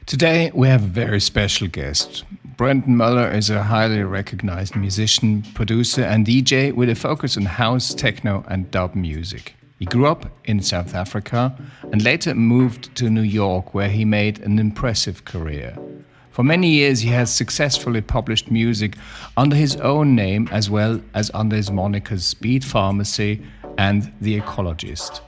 Today we have a very special guest. Brendon Moeller is a highly recognized musician, producer and DJ with a focus on house, techno and dub music. He grew up in South Africa and later moved to New York where he made an impressive career. For many years he has successfully published music under his own name as well as under his monikers Speed Pharmacy and The Ecologist.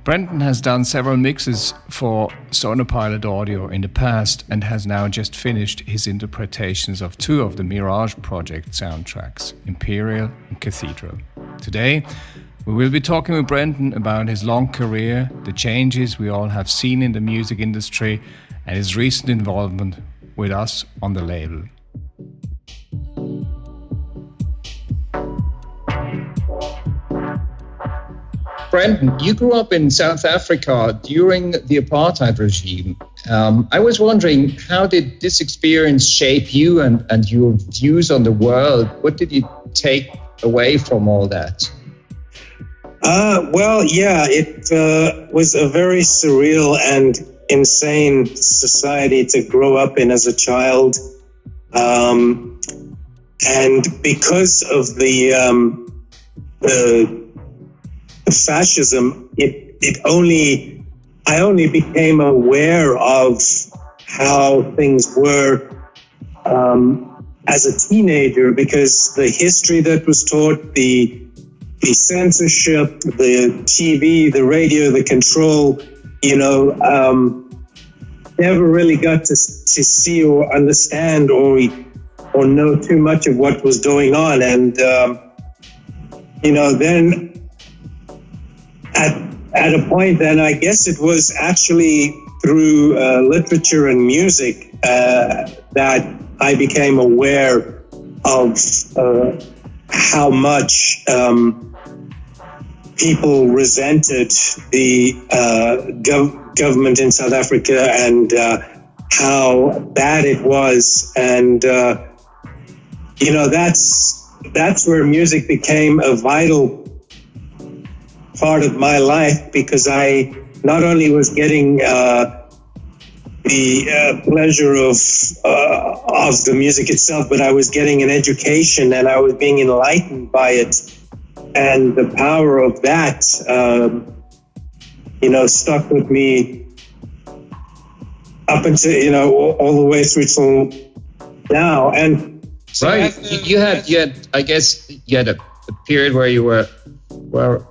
Brendon has done several mixes for Sonopilot Audio in the past and has now just finished his interpretations of two of the Mirage Project soundtracks, Imperial and Cathedral. Today, we will be talking with Brendon about his long career, the changes we all have seen in the music industry, and his recent involvement with us on the label. Brendon, you grew up in South Africa during the apartheid regime. I was wondering, how did this experience shape you and your views on the world? What did you take away from all that? It was a very surreal and insane society to grow up in as a child. And because of the fascism, I only became aware of how things were as a teenager, because the history that was taught, the censorship, the TV, the radio, the control, never really got to see or understand or know too much of what was going on. And, then at a point, then I guess it was actually through literature and music that I became aware of how much people resented the government in South Africa and how bad it was. And, that's where music became a vital part of my life, because I not only was getting the pleasure of the music itself, but I was getting an education and I was being enlightened by it. And the power of that, stuck with me up until, all the way through till now. And so you had, I guess you had a period where you were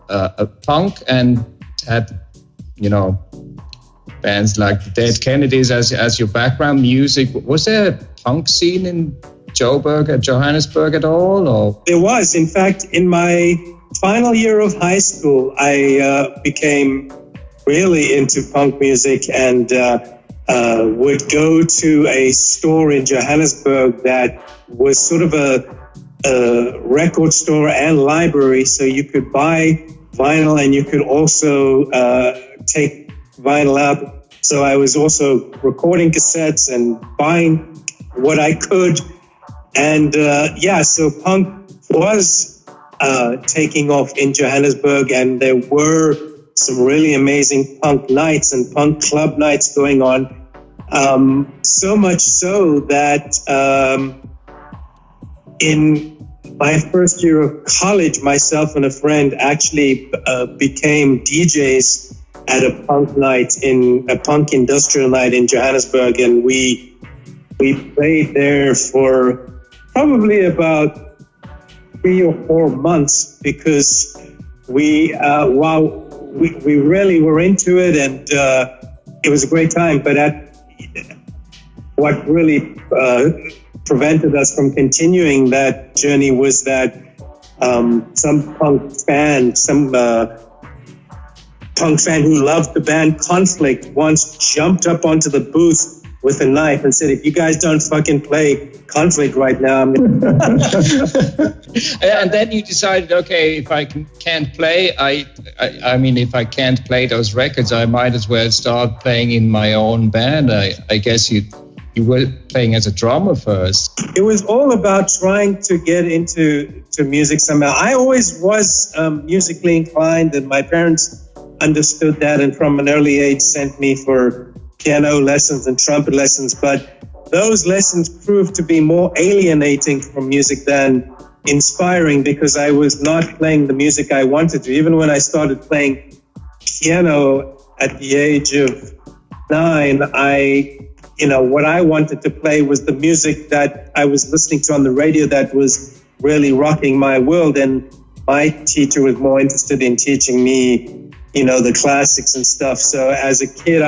a punk and had, bands like the Dead Kennedys as your background music. Was there a punk scene in Johannesburg at all? Or? There was. In fact, in my final year of high school, I became really into punk music and would go to a store in Johannesburg that was sort of a record store and library, so you could buy vinyl and you could also take vinyl out. So I was also recording cassettes and buying what I could. And so punk was taking off in Johannesburg, and there were some really amazing punk nights and punk club nights going on. So much so that in my first year of college, myself and a friend actually became DJs at a punk industrial night in Johannesburg, and we played there for probably about 3 or 4 months, because we really were into it, and it was a great time. But what really prevented us from continuing that journey was that some punk fan who loved the band Conflict once jumped up onto the booth with a knife and said, "If you guys don't fucking play Conflict right now, I'm gonna..." And then you decided, okay, if I can't play, if I can't play those records, I might as well start playing in my own band. I guess you were playing as a drummer first. It was all about trying to get into music somehow. I always was musically inclined, and my parents understood that, and from an early age sent me for piano lessons and trumpet lessons, but those lessons proved to be more alienating from music than inspiring, because I was not playing the music I wanted to. Even when I started playing piano at the age of 9, what I wanted to play was the music that I was listening to on the radio that was really rocking my world. And my teacher was more interested in teaching me, the classics and stuff. So as a kid,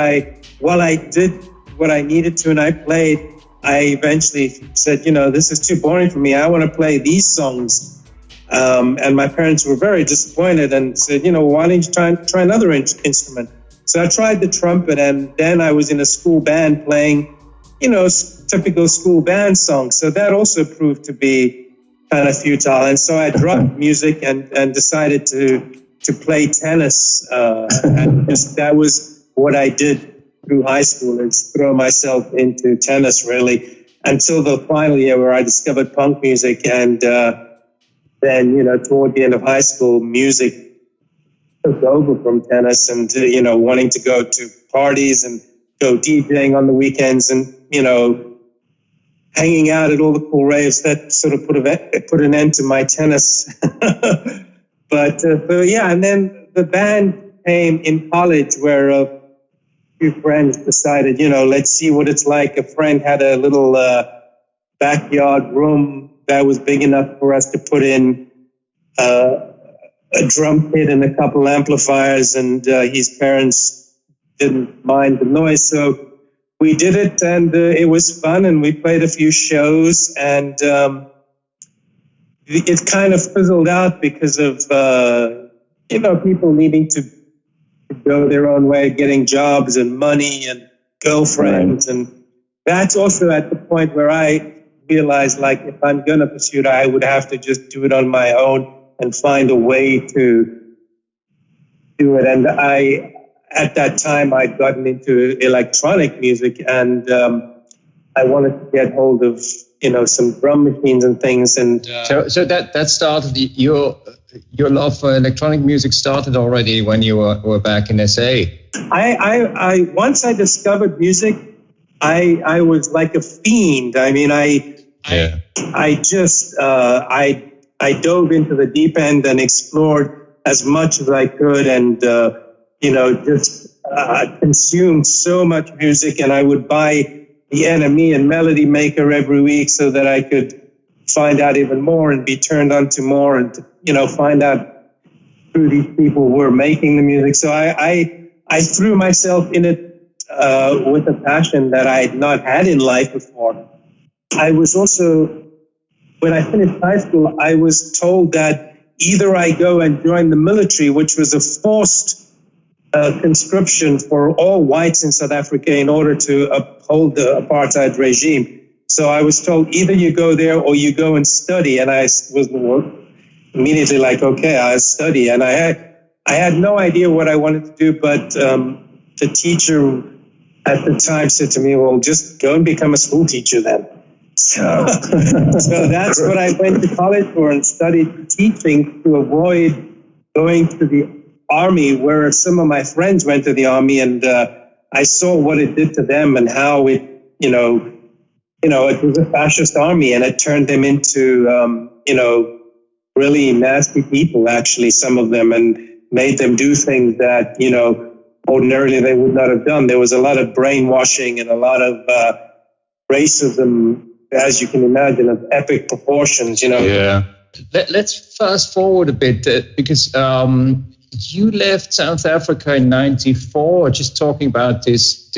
while I did what I needed to and I played, I eventually said, this is too boring for me. I want to play these songs. And my parents were very disappointed and said, why don't you try another instrument? So I tried the trumpet, and then I was in a school band playing, typical school band songs. So that also proved to be kind of futile. And so I dropped music and decided to play tennis. And that was what I did through high school, is throw myself into tennis, really, until the final year where I discovered punk music. And then, toward the end of high school, music took over from tennis, and wanting to go to parties and go DJing on the weekends, and hanging out at all the cool raves. That sort of put an end to my tennis. But and then the band came in college, where a few friends decided, let's see what it's like. A friend had a little backyard room that was big enough for us to put in a drum kit and a couple amplifiers, and his parents didn't mind the noise, so we did it, and it was fun, and we played a few shows, and it kind of fizzled out because of people needing to go their own way, getting jobs and money and girlfriends, right. And that's also at the point where I realized, like, if I'm going to pursue it, I would have to just do it on my own and find a way to do it. And at that time, I'd gotten into electronic music, and I wanted to get hold of, some drum machines and things. And so that started, your love for electronic music started already when you were back in SA. I once I discovered music, I was like a fiend. I mean, I dove into the deep end and explored as much as I could, and consumed so much music. And I would buy the NME and Melody Maker every week so that I could find out even more and be turned on to more, and find out who these people were making the music. So I threw myself in it with a passion that I had not had in life before. I was also, when I finished high school, I was told that either I go and join the military, which was a forced conscription for all whites in South Africa in order to uphold the apartheid regime. So I was told, either you go there or you go and study. And I was immediately like, okay, I'll study. And I had no idea what I wanted to do, but the teacher at the time said to me, well, just go and become a school teacher then. So that's what I went to college for, and studied teaching to avoid going to the army, where some of my friends went to the army, and I saw what it did to them and how it, it was a fascist army, and it turned them into, really nasty people, actually, some of them, and made them do things that, ordinarily they would not have done. There was a lot of brainwashing and a lot of racism, as you can imagine, of epic proportions, Yeah. Let's fast forward a bit, because you left South Africa in '94, just talking about this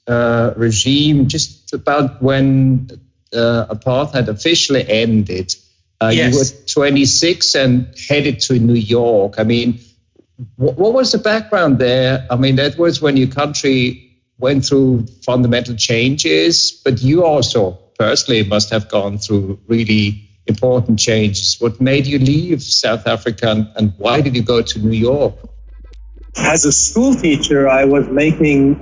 regime, just about when apartheid officially ended. Yes. You were 26 and headed to New York. I mean, what was the background there? I mean, that was when your country went through fundamental changes, but you also personally must have gone through really important changes. What made you leave South Africa, and why did you go to New York? As a school teacher, I was making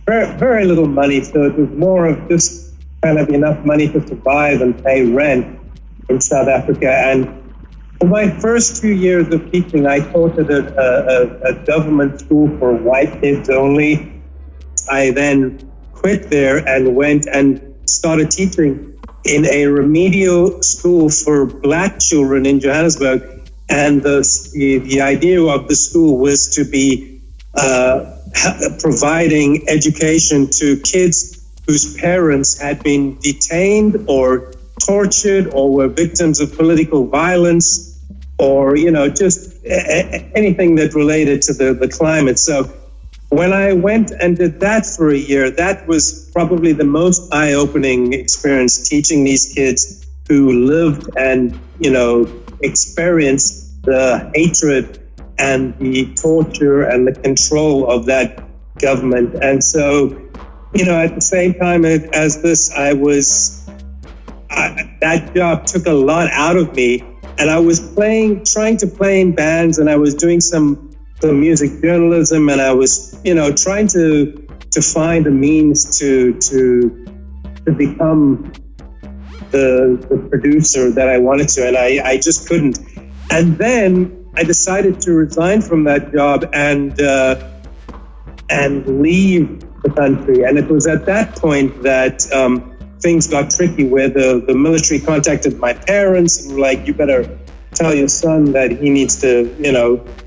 very, very little money, so it was more of just kind of enough money to survive and pay rent in South Africa. And for my first 2 years of teaching, I taught at a government school for white kids only. months, I then quit there and went and started teaching in a remedial school for Black children in Johannesburg. And the idea of the school was to be providing education to kids whose parents had been detained or tortured or were victims of political violence, or, just anything that related to the climate. So when I went and did that for a year, that was probably the most eye-opening experience, teaching these kids who lived and, experienced the hatred and the torture and the control of that government. And so, at the same time as this, that job took a lot out of me. And I was trying to play in bands, and I was doing some music journalism, and I was, trying to find a means to become the producer that I wanted to, and I just couldn't. And then I decided to resign from that job and leave the country. And it was at that point that things got tricky, where the military contacted my parents and were like, you better tell your son that he needs to,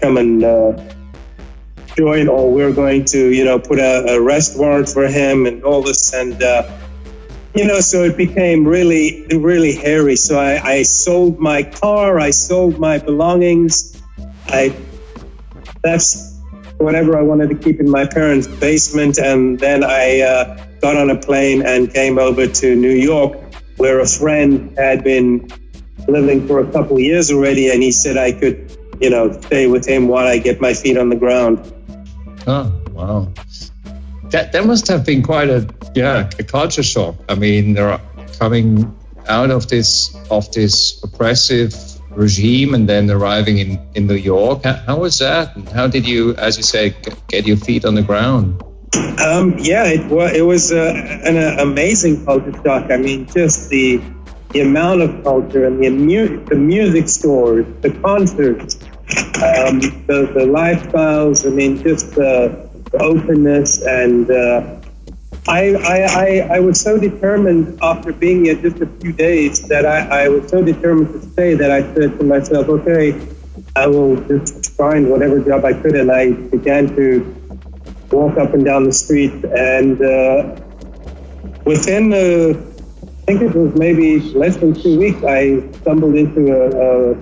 come and join, or we're going to, put a arrest warrant for him and all this. And, so it became really, really hairy. So I sold my car, I sold my belongings. I left whatever I wanted to keep in my parents' basement. And then I got on a plane and came over to New York, where a friend had been living for a couple of years already. And he said I could, stay with him while I get my feet on the ground. Oh, wow. That must have been quite a culture shock. I mean, they're coming out of this oppressive regime and then arriving in New York. How was that? And how did you, as you say, get your feet on the ground? It was an amazing culture shock. I mean, just the amount of culture and the music stores, the concerts, the lifestyles. I mean, just the openness. And I was so determined after being here just a few days that I was so determined to stay that I said to myself, okay, I will just find whatever job I could. And I began to walk up and down the street. And within, I think it was maybe less than 2 weeks, I stumbled into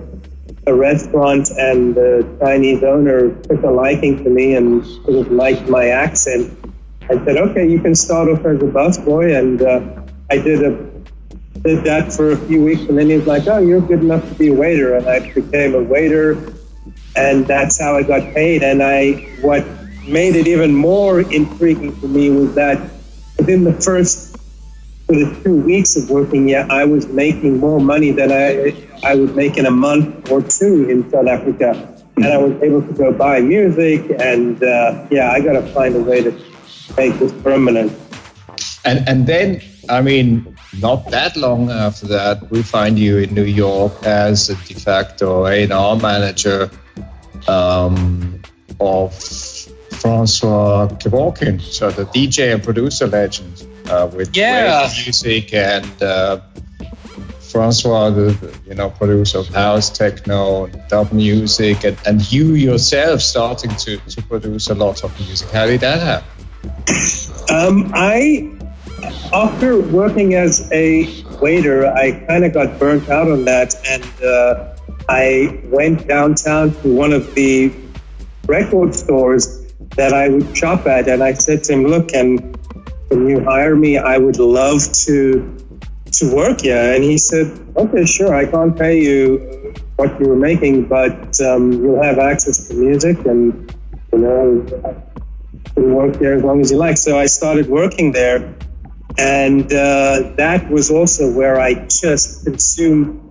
a restaurant, and the Chinese owner took a liking to me and sort of liked my accent. I said, okay, you can start off as a busboy. And I did that for a few weeks, and then he was like, oh, you're good enough to be a waiter. And I became a waiter, and that's how I got paid. And what made it even more intriguing for me was that within the first sort of 2 weeks of working here, I was making more money than I would make in a month or two in South Africa. And I was able to go buy music, and I got to find a way to make this permanent. And then, I mean, not that long after that, we find you in New York as a de facto A&R manager of Francois Kevorkin, so the DJ and producer legend with great music, and Francois, the producer of house, techno, dub music, and you yourself starting to produce a lot of music. How did that happen? After working as a waiter, I kind of got burnt out on that, and I went downtown to one of the record stores that I would shop at, and I said to him, look, can you hire me? I would love to work here. And he said, okay, sure, I can't pay you what you were making, but you'll have access to music, and you can work there as long as you like. So I started working there, and that was also where I just consumed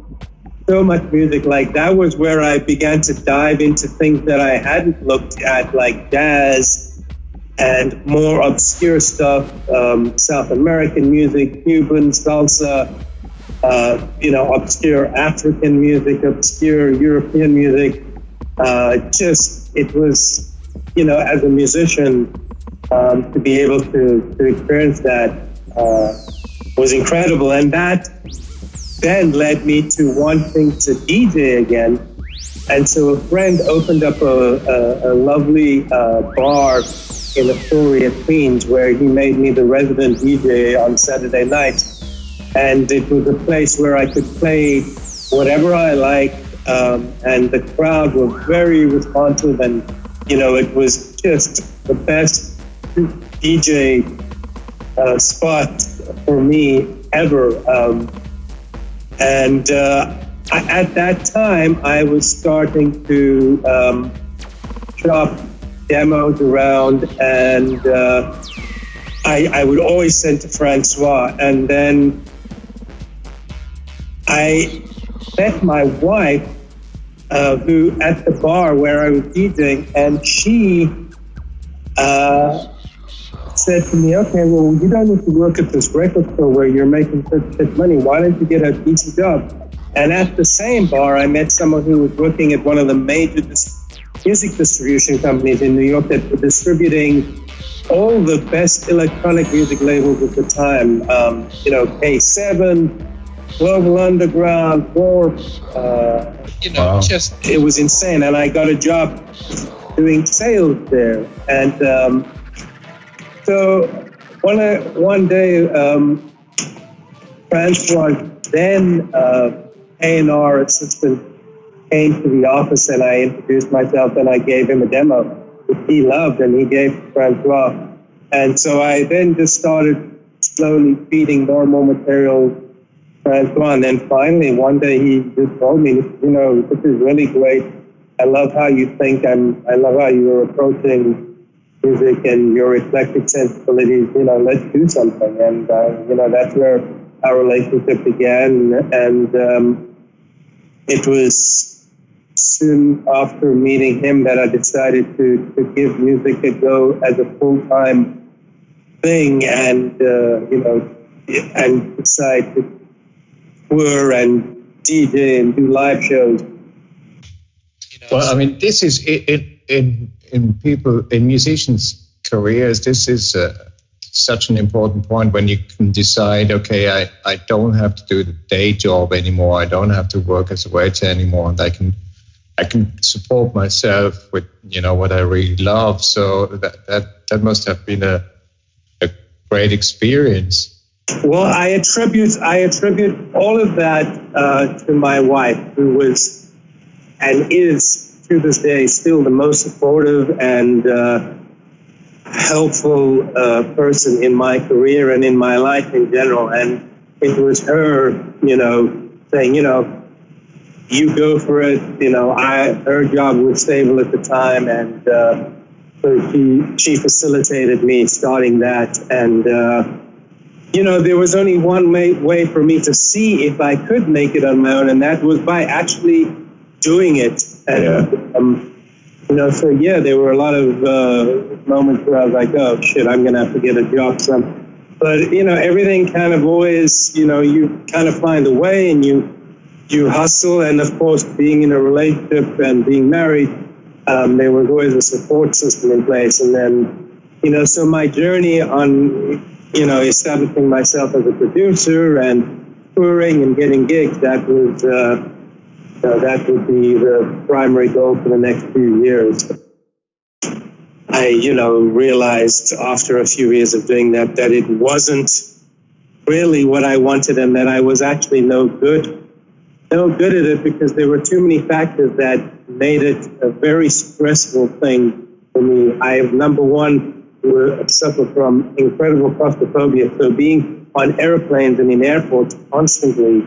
so much music. Like, that was where I began to dive into things that I hadn't looked at, like jazz and more obscure stuff, South American music, Cuban salsa, obscure African music, obscure European music. It was, as a musician, to be able to experience that was incredible. And that then led me to wanting to DJ again. And so a friend opened up a lovely bar in Astoria, Queens, where he made me the resident DJ on Saturday night. And it was a place where I could play whatever I liked, and the crowd were very responsive, and it was just the best DJ spot for me ever. At that time, I was starting to shop demos around, and I would always send to Francois. And then I met my wife, who at the bar where I was DJing, and she said to me, okay, well, you don't need to work at this record store where you're making such money. Why don't you get a decent job? And at the same bar, I met someone who was working at one of the major music distribution companies in New York that were distributing all the best electronic music labels at the time. K7, Global Underground, Warp. It was insane. And I got a job doing sales there. And so one day, Francois, then A&R assistant, came to the office, and I introduced myself, and I gave him a demo, which he loved, and he gave to Francois. And so I then just started slowly feeding more and more material to Francois. And then finally, one day he just told me, this is really great. I love how you think, and I love how you're approaching music and your eclectic sensibilities. Let's do something. And, that's where our relationship began. And it was soon after meeting him that I decided to give music a go as a full-time thing, and and decide to tour and DJ and do live shows. Well, I mean, this is in musicians' careers. This is such an important point when you can decide, okay, I don't have to do the day job anymore. I don't have to work as a waiter anymore, and I can support myself with what I really love. So that must have been a great experience. Well, I attribute all of that to my wife, who was and is to this day still the most supportive and helpful person in my career and in my life in general. And it was her, saying, you go for it. Her job was stable at the time, and so she facilitated me starting that. And there was only one way for me to see if I could make it on my own, and that was by actually doing it. And, so there were a lot of moments where I was like, oh shit, I'm gonna have to get a job. But everything kind of always, you kind of find a way, and you hustle. And of course, being in a relationship and being married, there was always a support system in place. And then, so my journey on, establishing myself as a producer and touring and getting gigs, that was, that would be the primary goal for the next few years. I, realized after a few years of doing that it wasn't really what I wanted, and that I was actually no good at it, because there were too many factors that made it a very stressful thing for me. Number one, suffer from incredible claustrophobia. So being on airplanes and in airports constantly,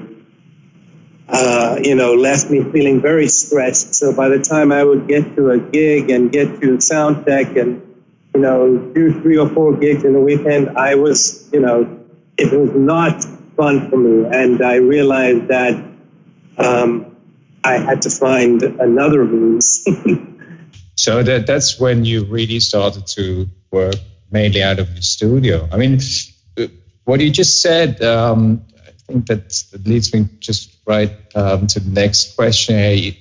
left me feeling very stressed. So by the time I would get to a gig and get to sound check and, do 3 or 4 gigs in a weekend, I was, it was not fun for me. And I realized that I had to find another means. So that's when you really started to work mainly out of the studio. I mean, what you just said, I think that leads me just right to the next question.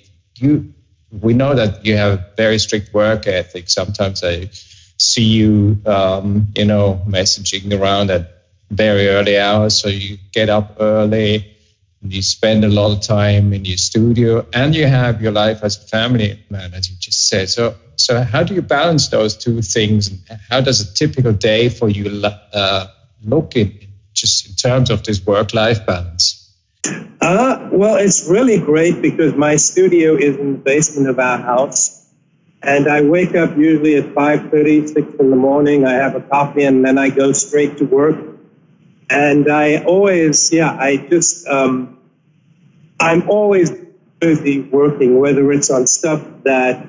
We know that you have a very strict work ethic. Sometimes I see you, messaging around at very early hours. So you get up early, and you spend a lot of time in your studio, and you have your life as a family man, as you just said. So how do you balance those two things? And how does a typical day for you look in terms of this work-life balance? Well, it's really great because my studio is in the basement of our house. And I wake up usually at 5:30, 6 in the morning. I have a coffee and then I go straight to work. And I always, I'm always busy working, whether it's on stuff that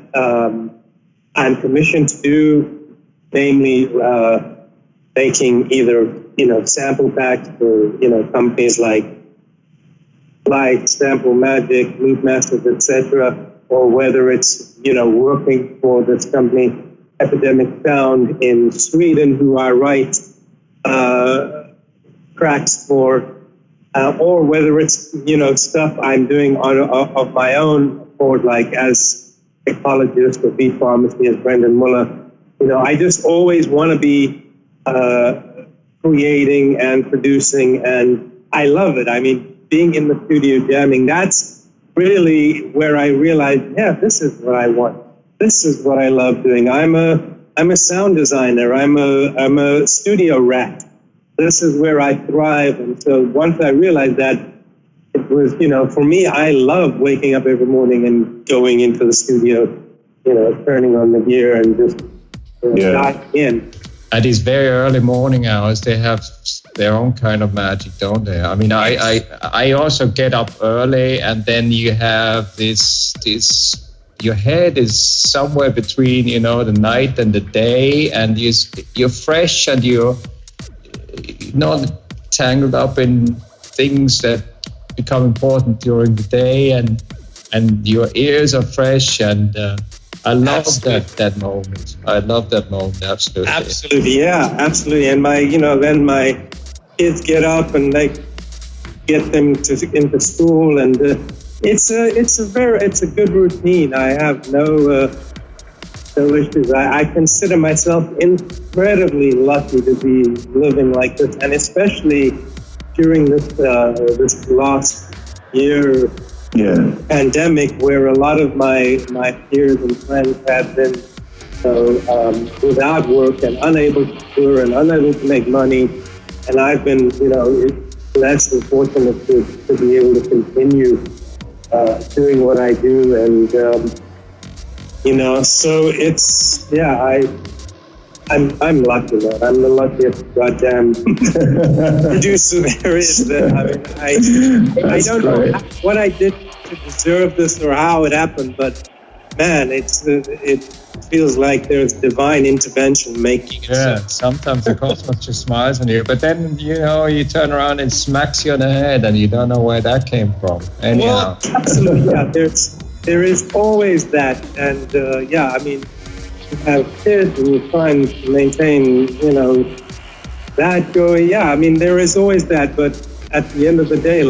I'm commissioned to do, namely making either, sample packs for, companies like Sample Magic, Loop Masters, etc., or whether it's, working for this company, Epidemic Sound in Sweden, who I write tracks for, or whether it's, stuff I'm doing of my own accord, like as ecologist or bee pharmacy as Brendon Moeller. I just always want to be creating and producing, and I love it. I mean, being in the studio jamming, that's really where I realized, this is what I want. This is what I love doing. I'm a sound designer. I'm a studio rat. This is where I thrive. And so once I realized that, it was, for me, I love waking up every morning and going into the studio, turning on the gear and just diving in. At these very early morning hours, they have their own kind of magic, don't they? I mean, I also get up early, and then you have this your head is somewhere between, the night and the day, and you're fresh and you're not tangled up in things that become important during the day, and your ears are fresh, and I love that moment. I love that moment, absolutely. Absolutely, yeah, absolutely. And then my kids get up and they get them into school, and it's a good routine. I have no issues. I consider myself incredibly lucky to be living like this, and especially during this last year. Pandemic, where a lot of my peers and friends have been without work and unable to tour and unable to make money, and I've been blessed and fortunate to be able to continue doing what I do, and so it's I'm lucky, man. I'm the luckiest goddamn producer there is. I don't know what I did to deserve this or how it happened, but man, it feels like there's divine intervention making it. Yeah, sometimes the cosmos just smiles on you, but then you turn around and smacks you on the head, and you don't know where that came from. Well, absolutely, yeah. There is always that, and I mean. You have kids and you try and maintain, that going. Yeah, I mean, there is always that, but at the end of the day,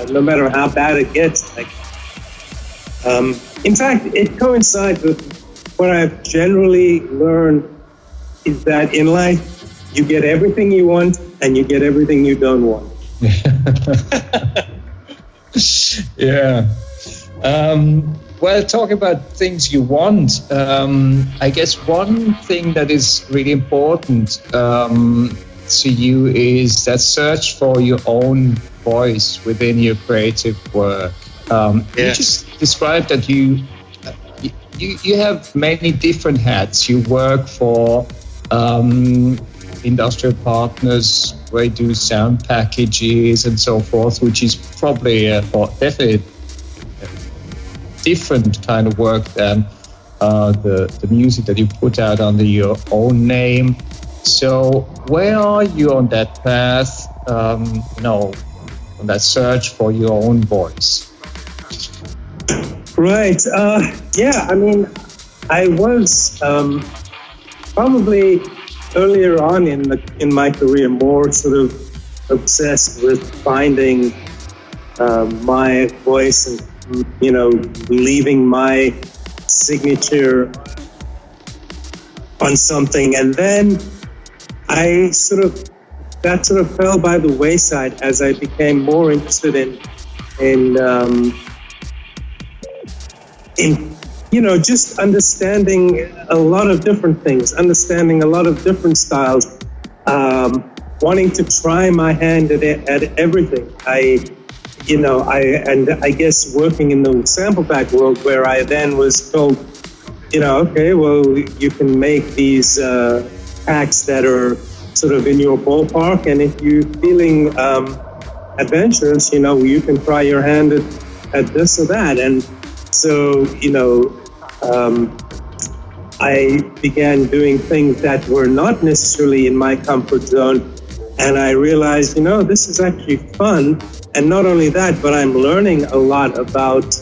no matter how bad it gets, in fact, it coincides with what I've generally learned is that in life, you get everything you want and you get everything you don't want. Yeah. Well, talking about things you want, I guess one thing that is really important to you is that search for your own voice within your creative work. You just described that you have many different hats. You work for industrial partners where you do sound packages and so forth, which is probably definitely different kind of work than the music that you put out under your own name. So where are you on that path, on that search for your own voice? Right. I mean, I was probably earlier on in my career more sort of obsessed with finding my voice and leaving my signature on something, and then that sort of fell by the wayside as I became more interested in just understanding a lot of different things, understanding a lot of different styles, wanting to try my hand at everything. I guess working in the sample pack world, where I then was told, okay, well, you can make these packs that are sort of in your ballpark, and if you're feeling adventurous, you can try your hand at this or that. And so, I began doing things that were not necessarily in my comfort zone, and I realized, this is actually fun. And not only that, but I'm learning a lot about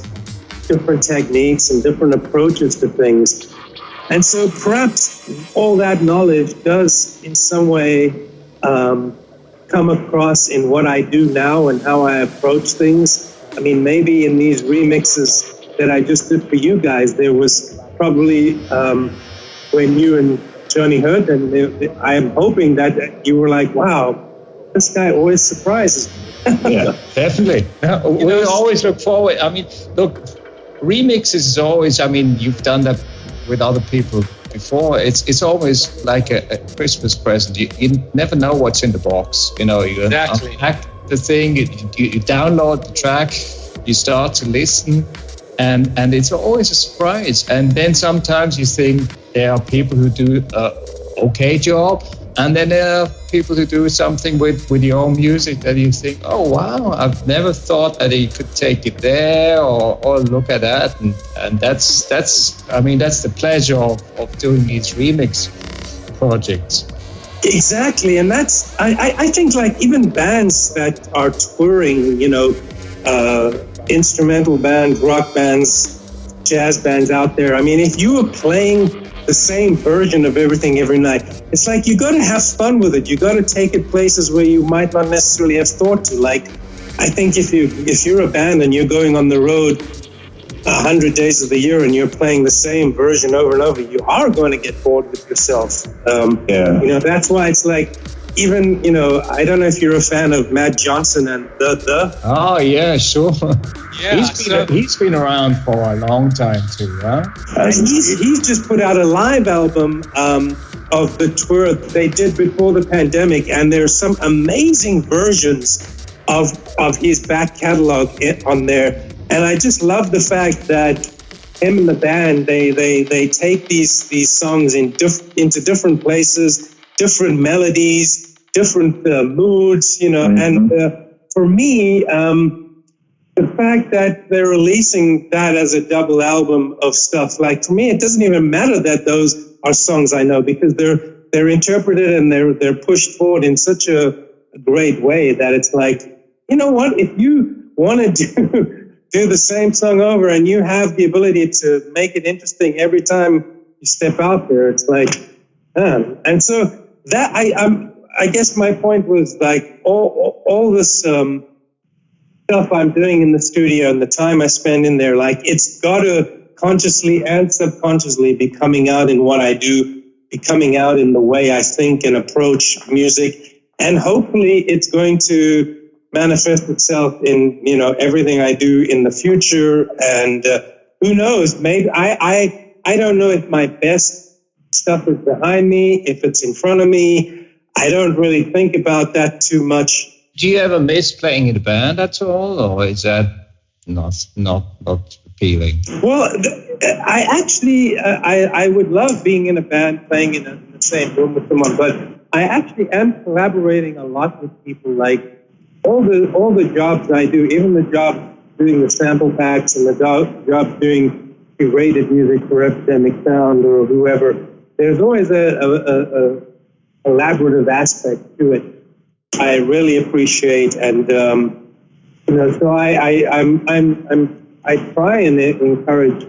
different techniques and different approaches to things. And so perhaps all that knowledge does in some way come across in what I do now and how I approach things. I mean, maybe in these remixes that I just did for you guys, there was probably when you and Johnny heard them, I'm hoping that you were like, wow, this guy always surprises me. Yeah, definitely. We always look forward. I mean, look, remixes is always, you've done that with other people before. It's always like a Christmas present. You never know what's in the box. You unpack the thing, you download the track, you start to listen, and it's always a surprise. And then sometimes you think there are people who do an okay job, and then there are people who do something with your own music that you think, oh wow, I've never thought that he could take it there, or look at that, and that's the pleasure of doing these remix projects. Exactly, and that's I think like even bands that are touring, instrumental bands, rock bands, jazz bands out there. I mean, if you were playing the same version of everything every night, it's like you got to have fun with it. You got to take it places where you might not necessarily have thought to. Like, I think if you're a band and you're going on the road 100 days of the year and you're playing the same version over and over, you are going to get bored with yourself. That's why it's like, even, I don't know if you're a fan of Matt Johnson and the. Oh, yeah, sure. Yeah, he's been around for a long time too, huh? And he's just put out a live album of the tour they did before the pandemic, and there's some amazing versions of his back catalog on there. And I just love the fact that him and the band, they take these songs into different places, different melodies, different moods, and for me, the fact that they're releasing that as a double album of stuff, like, to me, it doesn't even matter that those are songs I know, because they're interpreted and they're pushed forward in such a great way that it's like, you know what, if you want to do the same song over and you have the ability to make it interesting every time you step out there, it's like, and so that I guess my point was like all this stuff I'm doing in the studio and the time I spend in there, like, it's got to consciously and subconsciously be coming out in what I do, be coming out in the way I think and approach music, and hopefully it's going to manifest itself in everything I do in the future. And who knows, maybe I don't know if my best stuff is behind me, if it's in front of me. I don't really think about that too much. Do you ever miss playing in a band at all, or is that not appealing? Well, I actually I would love being in a band, playing in the same room with someone, but I actually am collaborating a lot with people. Like all the jobs I do, even the job doing the sample packs and the job doing curated music for Epidemic Sound or whoever, there's always a collaborative aspect to it. I really appreciate, and so I try and encourage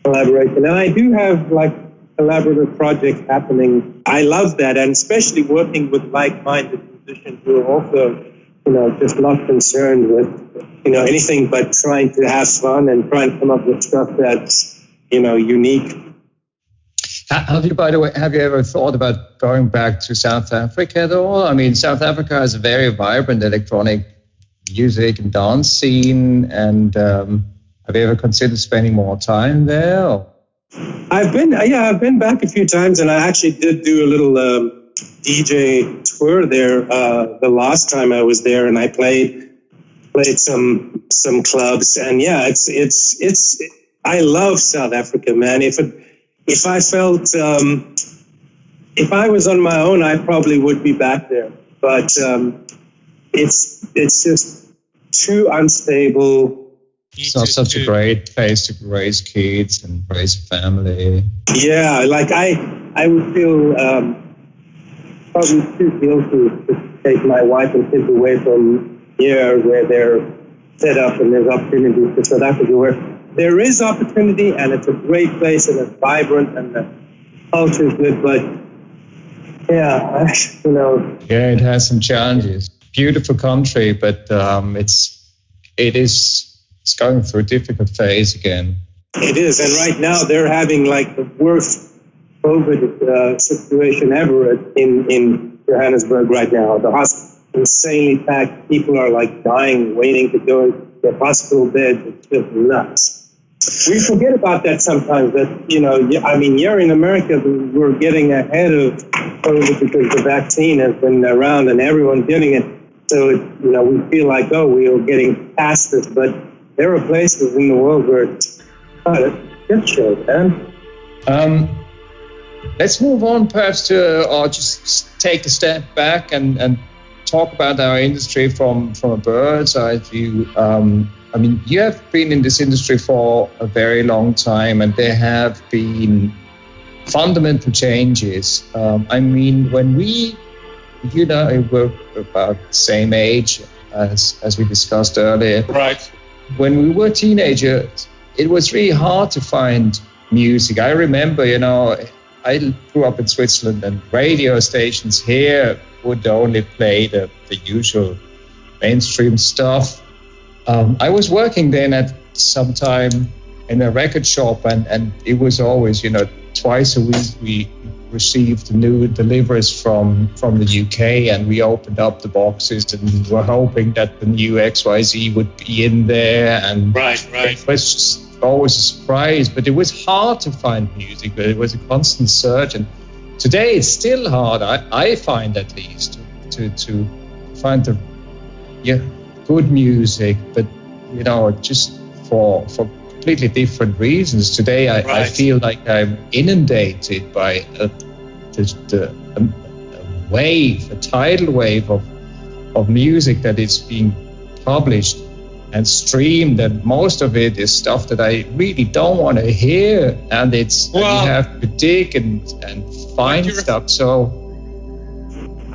collaboration, and I do have like collaborative projects happening. I love that, and especially working with like-minded musicians who are also, just not concerned with, anything but trying to have fun and trying to come up with stuff that's, unique. Have you, by the way, have you ever thought about going back to South Africa at all? I mean, South Africa has a very vibrant electronic music and dance scene. And have you ever considered spending more time there? Or? I've been back a few times, and I actually did do a little DJ tour there the last time I was there, and I played some clubs. And yeah, it's I love South Africa, man. If I felt, if I was on my own, I probably would be back there. But it's just too unstable. It's not such a great place to raise kids and raise a family. Yeah, like I would feel probably too guilty to take my wife and kids away from here where they're set up and there's opportunities to South Africa where there is opportunity, and it's a great place, and it's vibrant, and the culture is good. But yeah, Yeah, it has some challenges. Beautiful country, but it's going through a difficult phase again. It is, and right now they're having like the worst COVID situation ever in Johannesburg right now. The hospital is insanely packed. People are like dying, waiting to go into the hospital beds. It's just nuts. We forget about that sometimes, that, here in America, we're getting ahead of COVID because the vaccine has been around and everyone's getting it. So, we feel like, we are getting past this, but there are places in the world where it's good show, man. Let's move on perhaps to, or just take a step back and talk about our industry from a bird's eye view. You have been in this industry for a very long time, and there have been fundamental changes. When we, were about the same age as we discussed earlier. Right. When we were teenagers, it was really hard to find music. I remember, I grew up in Switzerland, and radio stations here would only play the usual mainstream stuff. I was working then at some time in a record shop, and it was always, twice a week we received new deliveries from the UK, and we opened up the boxes and were hoping that the new XYZ would be in there. And right. It was just always a surprise, but it was hard to find music, but it was a constant search. And today it's still hard, I find at least, to find the good music, but just for completely different reasons. Today I feel like I'm inundated by a tidal wave of music that is being published and streamed, and most of it is stuff that I really don't want to hear, and you have to dig and find stuff. So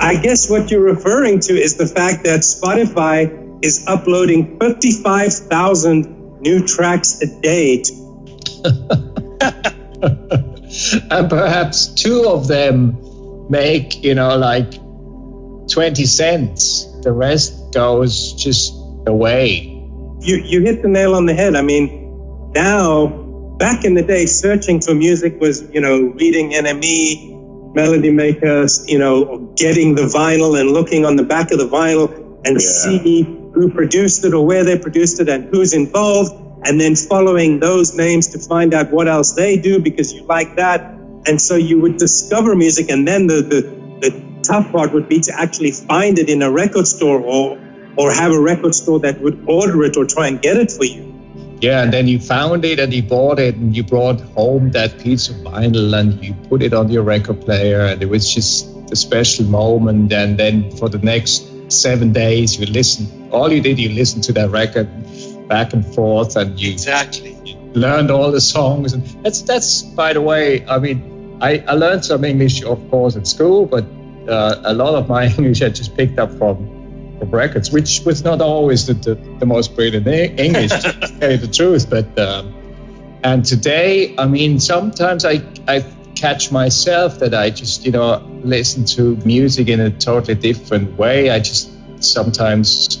I guess what you're referring to is the fact that Spotify is uploading 55,000 new tracks a day. And perhaps two of them make, like 20 cents. The rest goes just away. You hit the nail on the head. I mean, now, back in the day, searching for music was, reading NME, Melody Maker, getting the vinyl and looking on the back of the vinyl and see who produced it or where they produced it and who's involved, and then following those names to find out what else they do because you like that. And so you would discover music, and then the tough part would be to actually find it in a record store or have a record store that would order it or try and get it for you. Yeah, and then you found it and you bought it and you brought home that piece of vinyl and you put it on your record player, and it was just a special moment. And then for the next 7 days, you listened to that record back and forth, and you learned all the songs. And that's by the way, I learned some English, of course, at school, but a lot of my English I just picked up from records, which was not always the most brilliant English, to tell you the truth. But and today, sometimes I catch myself that I just, listen to music in a totally different way. I just sometimes,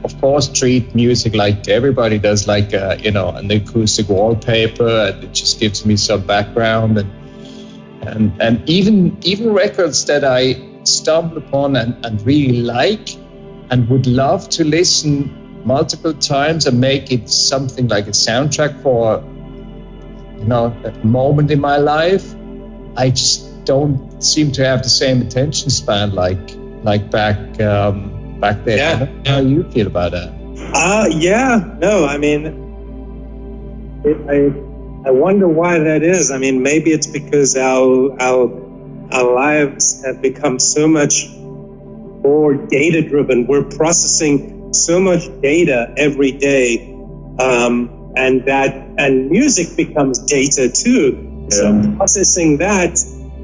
of course, treat music like everybody does, like, an acoustic wallpaper, and it just gives me some background. And even records that I stumble upon and really like and would love to listen multiple times and make it something like a soundtrack for, a moment in my life, I just don't seem to have the same attention span like back then. I don't know how you feel about that. I wonder why that is. I mean, maybe it's because our lives have become so much more data driven. We're processing so much data every day, and music becomes data too. Yeah. So processing that,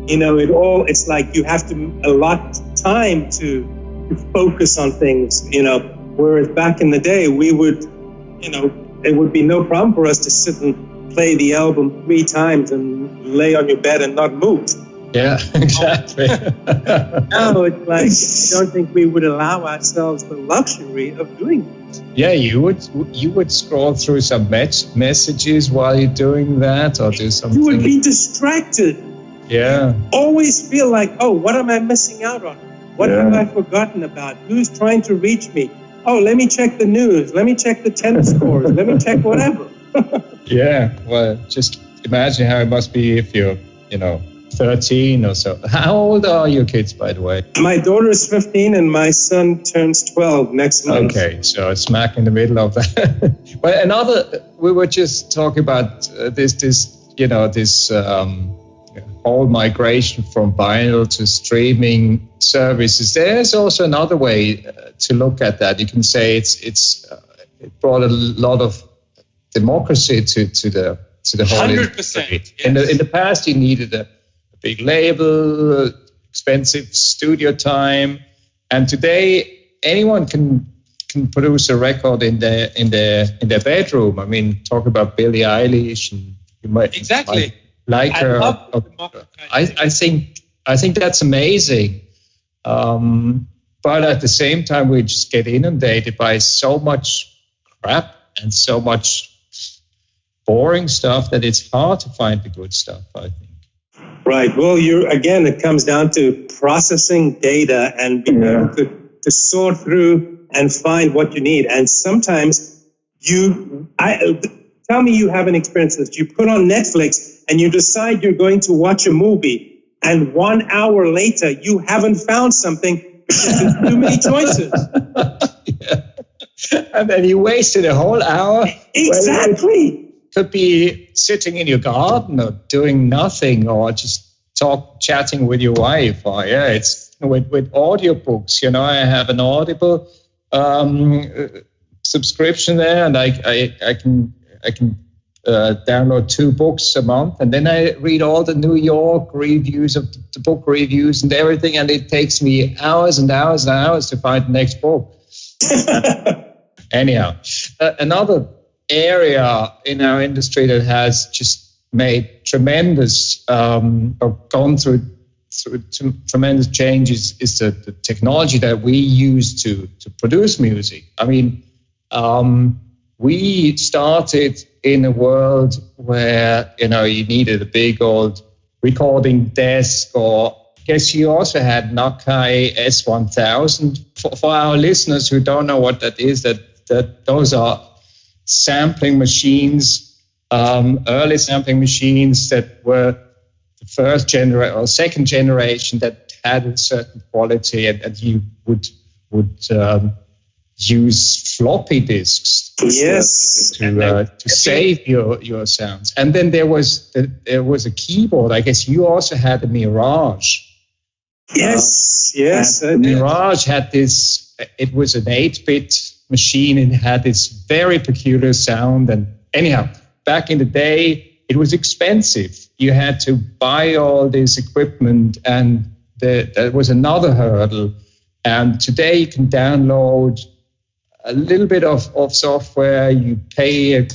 it's like you have to allot time to focus on things. Whereas back in the day, we would, it would be no problem for us to sit and play the album 3 times and lay on your bed and not move. Yeah, exactly. Now it's like, I don't think we would allow ourselves the luxury of doing that. Yeah, you would scroll through some messages while you're doing that, or do something. You would be distracted. Yeah. Always feel like, oh, what am I missing out on? What have I forgotten about? Who's trying to reach me? Oh, let me check the news. Let me check the tennis scores. Let me check whatever. Yeah, well, just imagine how it must be if you're, 13 or so. How old are your kids, by the way? My daughter is 15 and my son turns 12 next month. Okay, so smack in the middle of that. Well, we were just talking about this whole migration from vinyl to streaming services. There's also another way to look at that. You can say it brought a lot of democracy to the whole 100%. industry. Yes. In the past, you needed a big label, expensive studio time, and today anyone can produce a record in their bedroom. I mean, talk about Billie Eilish, and you might like her. I think that's amazing. But at the same time, we just get inundated by so much crap and so much boring stuff that it's hard to find the good stuff, I think. Right. Well, it comes down to processing data and being able to sort through and find what you need. And sometimes tell me you have an experience that you put on Netflix and you decide you're going to watch a movie, and 1 hour later you haven't found something because there's too many choices. Yeah. And then you wasted a whole hour. Exactly. Could be sitting in your garden or doing nothing, or just chatting with your wife. Or it's with audiobooks. I have an Audible subscription there, and I can download 2 books a month, and then I read all the New York reviews of the book reviews and everything, and it takes me hours and hours and hours to find the next book. Anyhow, another area in our industry that has just made tremendous or gone through tremendous changes is the technology that we use to produce music. I mean, we started in a world where you needed a big old recording desk, or I guess you also had Nakai S1000. For our listeners who don't know what that is, that those are sampling machines, early sampling machines that were the first generation or second generation that had a certain quality, and you would use floppy disks to save your sounds. And then there was a keyboard. I guess you also had a Mirage. Yes. Mirage had this. It was an 8-bit machine and had this very peculiar sound. And anyhow, back in the day, it was expensive. You had to buy all this equipment, and that was another hurdle. And today you can download a little bit of software. You pay a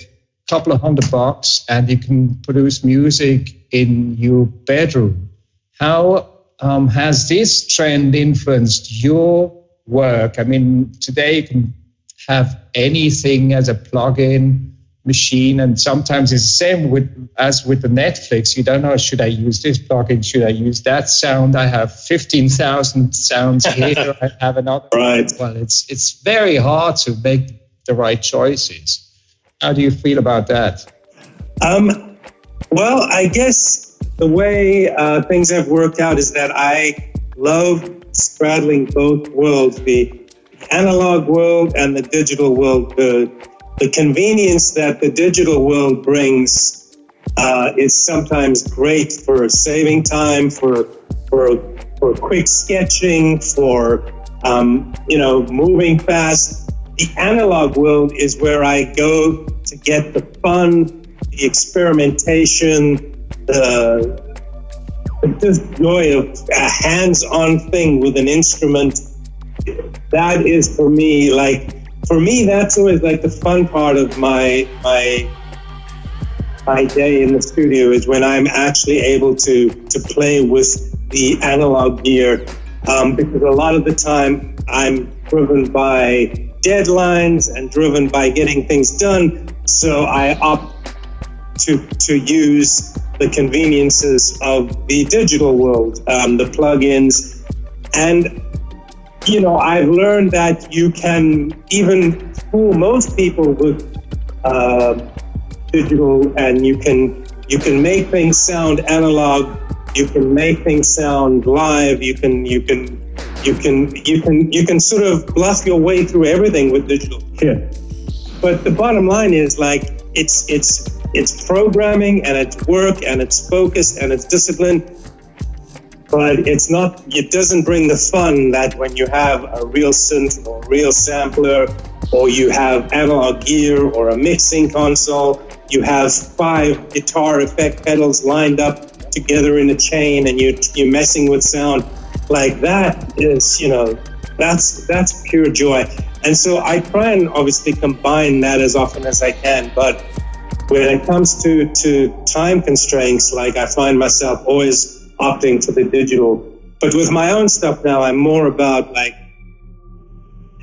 couple of $100 and you can produce music in your bedroom. How has this trend influenced your work? I mean, today you can have anything as a plugin. machine, and sometimes it's the same as with the Netflix. You don't know, should I use this plugin? Should I use that sound? I have 15,000 sounds here. I have another. Right. Well, it's very hard to make the right choices. How do you feel about that? Well, I guess the way things have worked out is that I love straddling both worlds, the analog world and the digital world. The convenience that the digital world brings is sometimes great for saving time, for quick sketching, for moving fast. The analog world is where I go to get the fun, the experimentation, the joy of a hands-on thing with an instrument. That is for me, that's always like the fun part of my day in the studio, is when I'm actually able to play with the analog gear, because a lot of the time I'm driven by deadlines and driven by getting things done. So I opt to use the conveniences of the digital world, the plugins. And, I've learned that you can even fool most people with digital, and you can make things sound analog. You can make things sound live. You can sort of bluff your way through everything with digital. Yeah. But the bottom line is, it's programming, and it's work, and it's focus, and it's discipline. But it doesn't bring the fun that when you have a real synth or a real sampler, or you have analog gear or a mixing console, you have 5 guitar effect pedals lined up together in a chain, and you're messing with sound. Like that is, that's pure joy. And so I try and obviously combine that as often as I can. But when it comes to time constraints, I find myself always opting for the digital. But with my own stuff now, I'm more about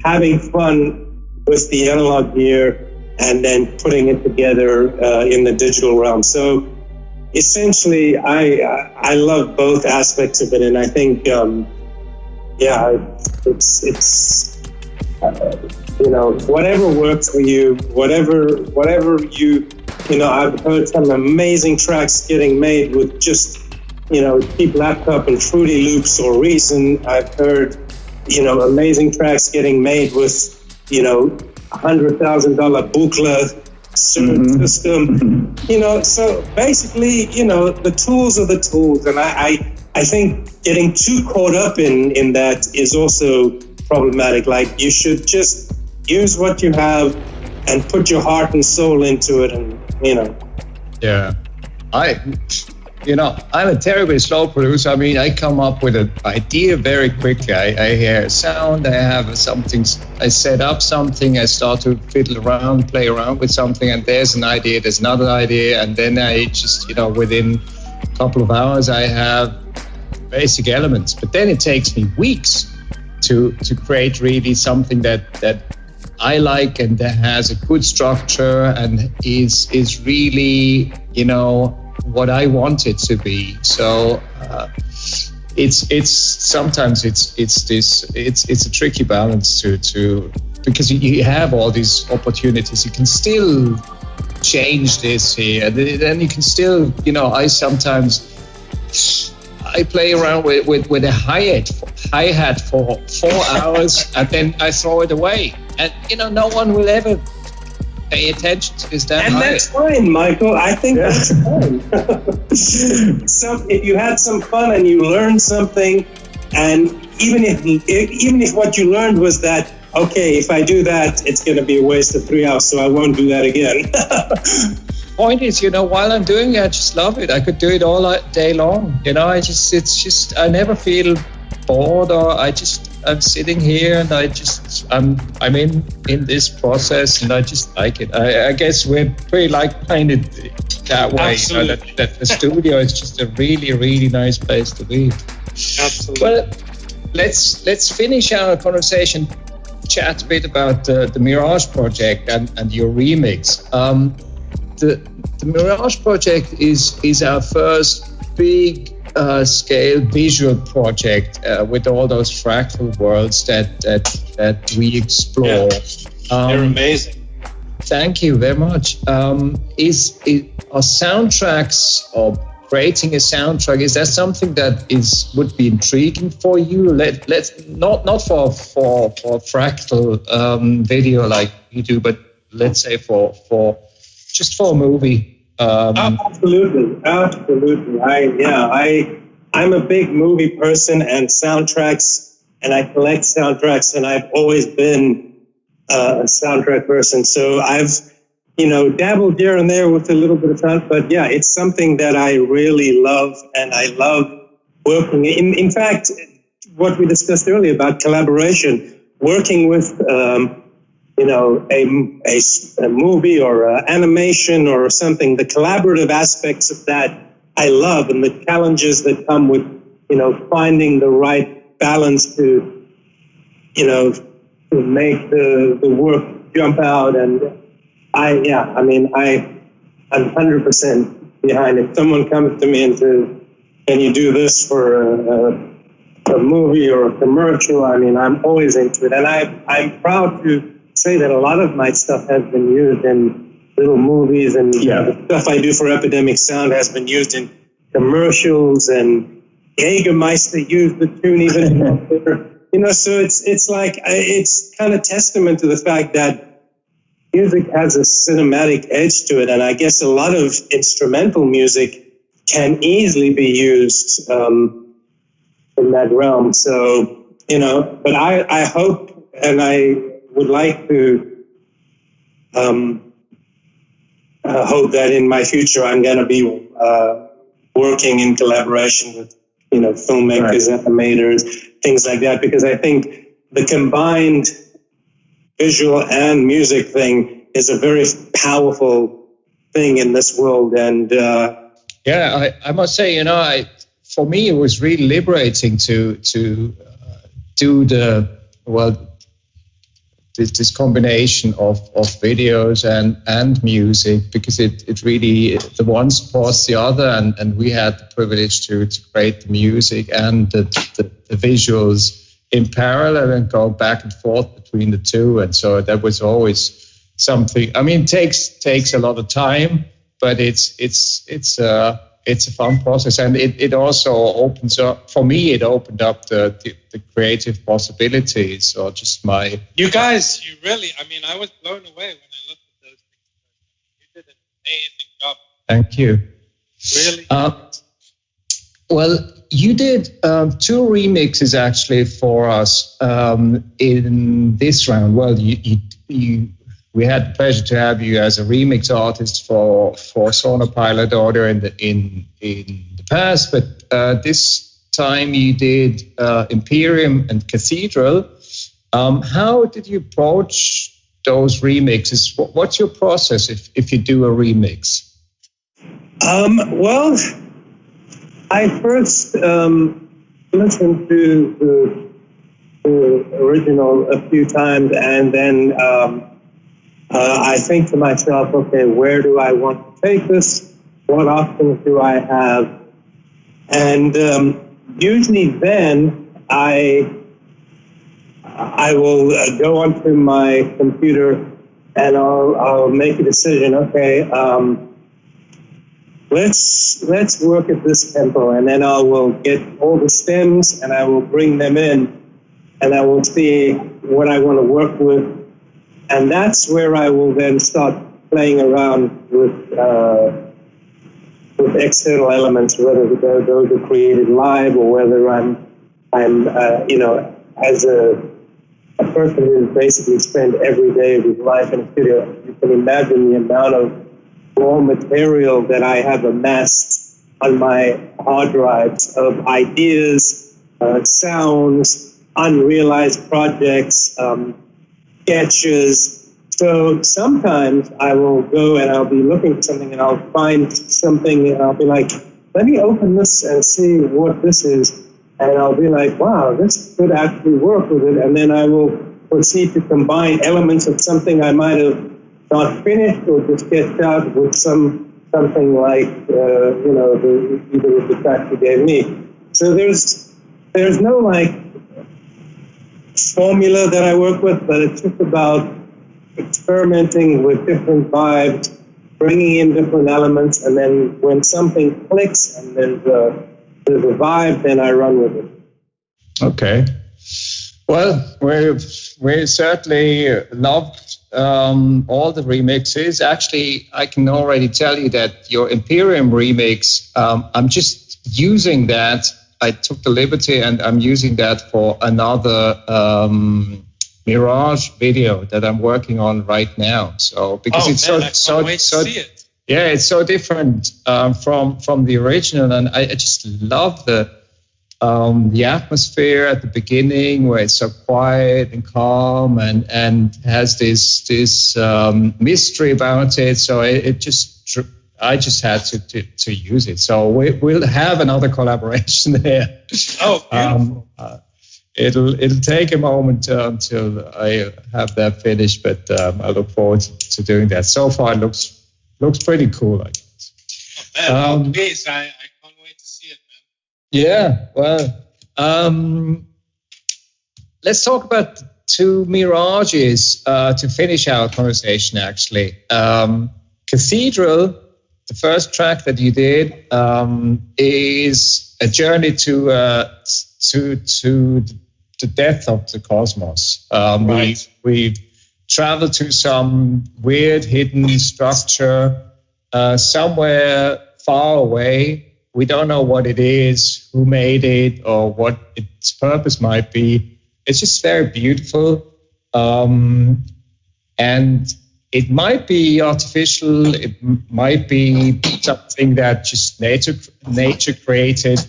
having fun with the analog gear and then putting it together in the digital realm. So essentially, I love both aspects of it, and I think, it's whatever works for you, whatever you, I've heard some amazing tracks getting made with just, cheap laptop and Fruity Loops or Reason. I've heard, amazing tracks getting made with, $100,000 Buchla system. So basically, the tools are the tools, and I think getting too caught up in that is also problematic. You should just use what you have and put your heart and soul into it, and Yeah, I'm a terribly slow producer. I mean, I come up with an idea very quickly. I hear a sound, I have something, I set up something, I start to fiddle around, play around with something, and there's an idea, there's another idea, and then I just, within a couple of hours, I have basic elements. But then it takes me weeks to create really something that I like, and that has a good structure and is really, what I want it to be. So it's sometimes it's a tricky balance to because you have all these opportunities. You can still change this here, and then you can still, I play around with a hi-hat for 4 hours, and then I throw it away, and no one will ever pay attention to this damn hi-hat. That's fine, Michael. I think that's fine. If you had some fun and you learned something, and even if what you learned was that, okay, if I do that, it's going to be a waste of 3 hours, so I won't do that again. Point is, while I'm doing it, I just love it. I could do it all day long. I never feel bored, or I'm sitting here and I'm in this process, and I just like it. I guess we're pretty like-minded that way. That the studio is just a really, really nice place to be. Absolutely. Well, let's finish our conversation. Chat a bit about the Mirage project and your remix. the Mirage project is our first big scale visual project with all those fractal worlds that we explore. They're amazing. Thank you very much. Are soundtracks or creating a soundtrack, is that something that would be intriguing for you? Let's not for fractal video like you do, but let's say for a movie. Absolutely. I'm a big movie person and soundtracks, and I collect soundtracks, and I've always been a soundtrack person. So I've, dabbled here and there with a little bit of sound, but yeah, it's something that I really love, and I love working. In fact, what we discussed earlier about collaboration, working with, a movie or animation or something, the collaborative aspects of that I love, and the challenges that come with, finding the right balance to make the work jump out. And I'm 100% behind it. Someone comes to me and says, can you do this for a movie or a commercial? I'm always into it. And I'm proud to say that a lot of my stuff has been used in little movies, and the stuff I do for Epidemic Sound has been used in commercials, and Jägermeister used the tune even. So it's like, it's kind of testament to the fact that music has a cinematic edge to it, and I guess a lot of instrumental music can easily be used in that realm. So, but I hope, and I would like to hope that in my future I'm going to be working in collaboration with, filmmakers, animators, things like that, because I think the combined visual and music thing is a very powerful thing in this world. And I must say, for me, it was really liberating to do this combination of videos and music, because it really, the one supports the other, and we had the privilege to create the music and the visuals in parallel and go back and forth between the two. And so that was always something. It takes a lot of time, but it's a fun process, and it also opens up, for me, it opened up the creative possibilities, or just my... You guys, you really, I was blown away when I looked at those things. You did an amazing job. Thank you. Really? Well, you did 2 remixes actually for us in this round. Well, we had the pleasure to have you as a remix artist for Sonar Pilot Order in the past, but this time you did Imperium and Cathedral. How did you approach those remixes? What's your process if you do a remix? Well, I first listened to the original a few times, and then I think to myself, okay, where do I want to take this? What options do I have? And usually then I will go onto my computer and I'll make a decision. Okay, let's work at this tempo, and then I will get all the stems and I will bring them in, and I will see what I want to work with. And that's where I will then start playing around with external elements, whether those are created live or whether I'm as a person who's basically spent every day of his life in a studio. You can imagine the amount of raw material that I have amassed on my hard drives of ideas, sounds, unrealized projects, sketches. So sometimes I will go and I'll be looking for something and I'll find something and I'll be like, let me open this and see what this is. And I'll be like, wow, this could actually work with it. And then I will proceed to combine elements of something I might have not finished or just sketched out with something like either of the tracks you gave me. So there's no like formula that I work with, but it's just about experimenting with different vibes, bringing in different elements, and then when something clicks and there's a vibe, then I run with it. Okay. Well, we certainly loved all the remixes. Actually, I can already tell you that your Imperium remix, I'm just using that. I took the liberty and I'm using that for another Mirage video that I'm working on right now. So because it's yeah, it's so different from the original, and I just love the atmosphere at the beginning where it's so quiet and calm and has this mystery about it. So I just had to use it. So we'll have another collaboration there. Oh, beautiful. It'll take a moment until I have that finished, but I look forward to doing that. So far, it looks pretty cool. I guess. Oh, man, please, I can't wait to see it, man. Yeah, well, let's talk about two Mirages to finish our conversation. Actually, Cathedral. The first track that you did is a journey to the depth of the cosmos. Right. We traveled to some weird hidden structure somewhere far away. We don't know what it is, who made it, or what its purpose might be. It's just very beautiful. And it might be artificial. It might be something that just nature created.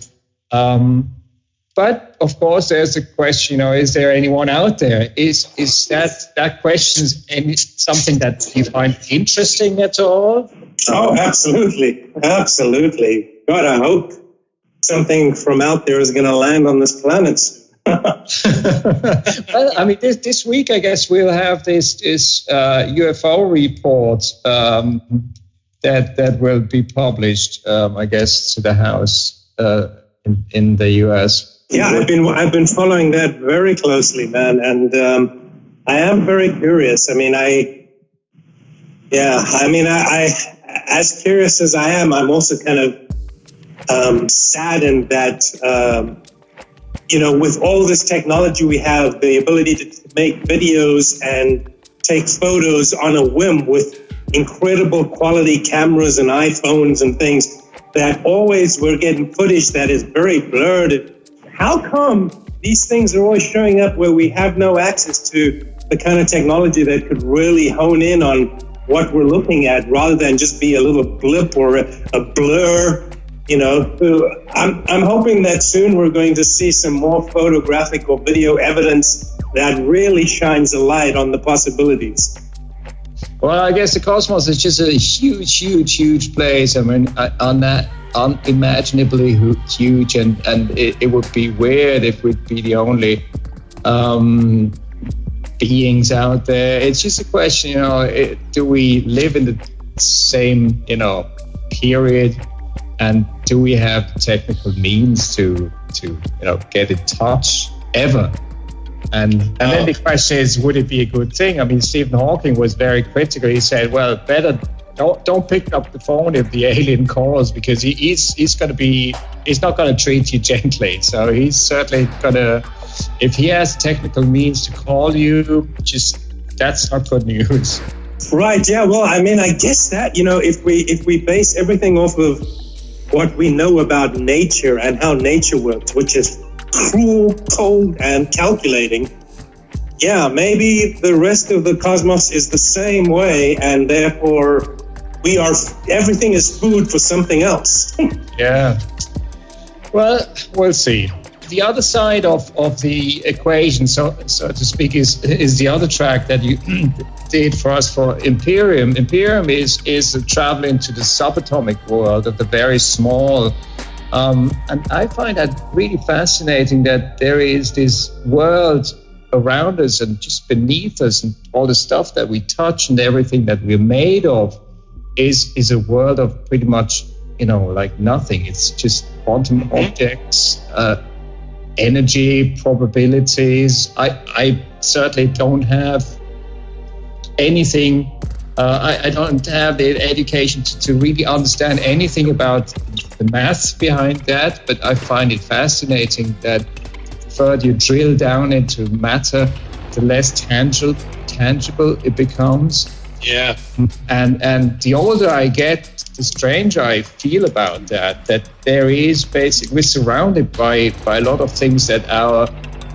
But of course, there's a question: is there anyone out there? Is that question something that you find interesting at all? Oh, absolutely. God, I hope something from out there is going to land on this planet soon. Well, I mean, this week, I guess we'll have this UFO report that will be published, I guess, to the House in the US. Yeah, I've been following that very closely, man, and I am very curious. I as curious as I am, I'm also kind of saddened that. With all this technology we have, the ability to make videos and take photos on a whim with incredible quality cameras and iPhones and things, that always we're getting footage that is very blurred. How come these things are always showing up where we have no access to the kind of technology that could really hone in on what we're looking at rather than just be a little blip or a blur? So I'm hoping that soon we're going to see some more photographic or video evidence that really shines a light on the possibilities. Well, I guess the cosmos is just a huge place. I mean, unimaginably huge, and it would be weird if we'd be the only beings out there. It's just a question, do we live in the same, period? And do we have technical means to get in touch ever? And then the question is, would it be a good thing? I mean, Stephen Hawking was very critical. He said, well, better don't pick up the phone if the alien calls, because he's not going to treat you gently. So he's certainly going to, if he has technical means to call you, that's not good news. Right. Yeah. Well, I mean, I guess that, if we base everything off of what we know about nature and how nature works, which is cruel, cold, and calculating, yeah, maybe the rest of the cosmos is the same way, and therefore everything is food for something else. Yeah. Well, we'll see. The other side of the equation, so to speak, is the other track that you did for us for Imperium. Imperium is traveling to the subatomic world of the very small. And I find that really fascinating that there is this world around us and just beneath us, and all the stuff that we touch and everything that we're made of is a world of pretty much, like nothing. It's just quantum objects, energy, probabilities. I certainly don't have anything. I don't have the education to really understand anything about the math behind that, but I find it fascinating that the further you drill down into matter, the less tangible it becomes. Yeah. And the older I get, the stranger I feel about that there is basically, we're surrounded by a lot of things that our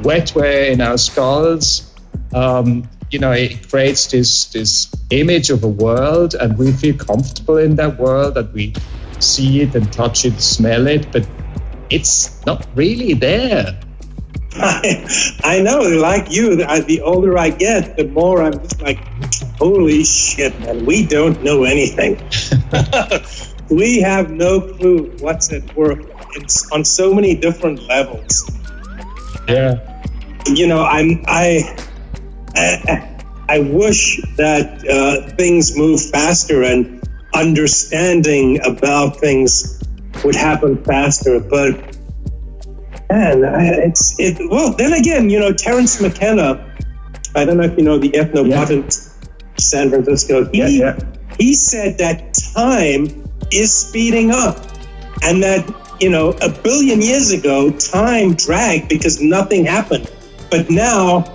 wetware in our skulls, it creates this image of a world, and we feel comfortable in that world, that we see it and touch it, smell it, but it's not really there. I know, like you, the older I get, the more I'm just like, holy shit, man, we don't know anything. We have no clue what's at work. It's on so many different levels. Yeah. I wish that things move faster and understanding about things would happen faster. But man, well, then again, Terence McKenna, I don't know if you know the ethnobotanist, San Francisco. He said that time is speeding up, and that a billion years ago time dragged because nothing happened, but now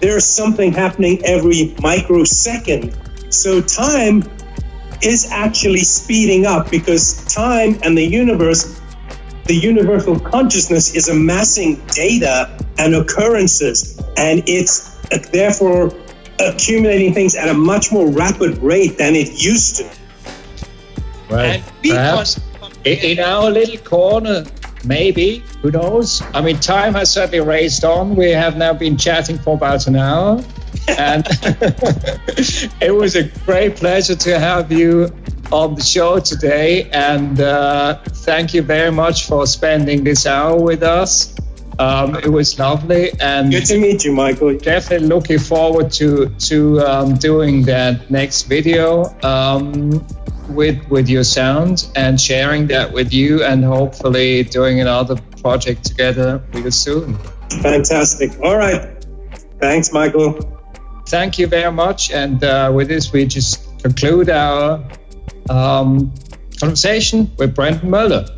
there's something happening every microsecond. So time is actually speeding up because time and the universe, the universal consciousness, is amassing data and occurrences, and it's therefore accumulating things at a much more rapid rate than it used to. Right. And because in our little corner, maybe, who knows? I mean, time has certainly raced on. We have now been chatting for about an hour, and it was a great pleasure to have you on the show today. And thank you very much for spending this hour with us. It was lovely, and good to meet you, Michael. Definitely looking forward to doing that next video with your sound and sharing that with you, and hopefully doing another project together real soon. Fantastic. All right. Thanks, Michael. Thank you very much. And with this, we just conclude our conversation with Brendon Moeller.